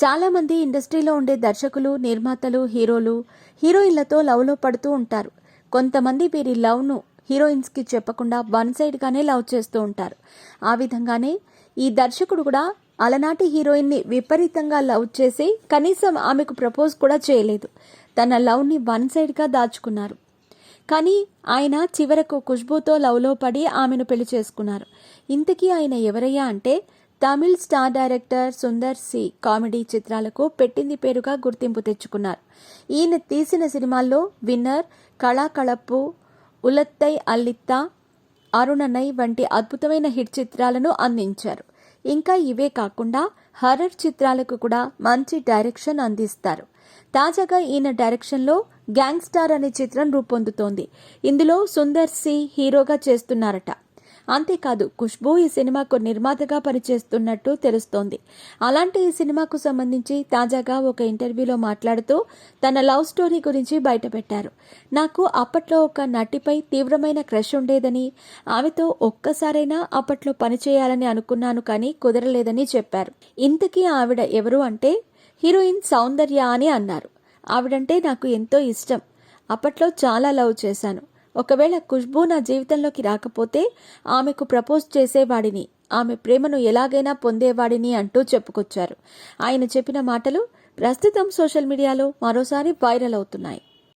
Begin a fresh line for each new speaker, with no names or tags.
చాలామంది ఇండస్ట్రీలో ఉండే దర్శకులు, నిర్మాతలు, హీరోయిన్లతో లవ్లో పడుతూ ఉంటారు. కొంతమంది వీరి లవ్ను హీరోయిన్స్కి చెప్పకుండా వన్ సైడ్గానే లవ్ చేస్తూ ఉంటారు. ఆ విధంగానే ఈ దర్శకుడు కూడా అలనాటి హీరోయిన్ని విపరీతంగా లవ్ చేసి కనీసం ఆమెకు ప్రపోజ్ కూడా చేయలేదు. తన లవ్ని వన్ సైడ్గా దాచుకున్నారు. కానీ ఆయన చివరకు ఖుష్బూతో లవ్లో పడి ఆమెను పెళ్లి చేసుకున్నారు. ఇంతకీ ఆయన ఎవరయ్యా అంటే Tamil star director Sundar C. Comedy చిత్రాలకు పెట్టింది పేరుగా గుర్తింపు తెచ్చుకున్నారు. ఈయన తీసిన సినిమాల్లో విన్నర్, కళాకళప్పు, ఉలత్తై అల్లిత్తా, అరుణనై వంటి అద్భుతమైన హిట్ చిత్రాలను అందించారు. ఇంకా ఇవే కాకుండా హర్రర్ చిత్రాలకు కూడా మంచి డైరెక్షన్ అందిస్తారు. తాజాగా ఈయన డైరెక్షన్లో గ్యాంగ్స్టార్ అనే చిత్రం రూపొందుతోంది. ఇందులో సుందర్ సి హీరోగా చేస్తున్నారట. అంతేకాదు ఖుష్బూ ఈ సినిమాకు నిర్మాతగా పనిచేస్తున్నట్టు తెలుస్తోంది. అలాంటి ఈ సినిమాకు సంబంధించి తాజాగా ఒక ఇంటర్వ్యూలో మాట్లాడుతూ తన లవ్ స్టోరీ గురించి బయటపెట్టారు. నాకు అప్పట్లో ఒక నటిపై తీవ్రమైన క్రష్ ఉండేదని, ఆమెతో ఒక్కసారైనా అప్పట్లో పనిచేయాలని అనుకున్నాను కానీ కుదరలేదని చెప్పారు. ఇంతకీ ఆవిడ ఎవరు అంటే హీరోయిన్ సౌందర్య అని అన్నారు. ఆవిడంటే నాకు ఎంతో ఇష్టం. అప్పట్లో చాలా లవ్ చేశాను. ఒకవేళ ఖుష్బూ నా జీవితంలోకి రాకపోతే ఆమెకు ప్రపోజ్ చేసేవాడిని, ఆమె ప్రేమను ఎలాగైనా పొందేవాడిని అంటూ చెప్పుకొచ్చారు. ఆయన చెప్పిన మాటలు ప్రస్తుతం సోషల్ మీడియాలో మరోసారి వైరల్ అవుతున్నాయి.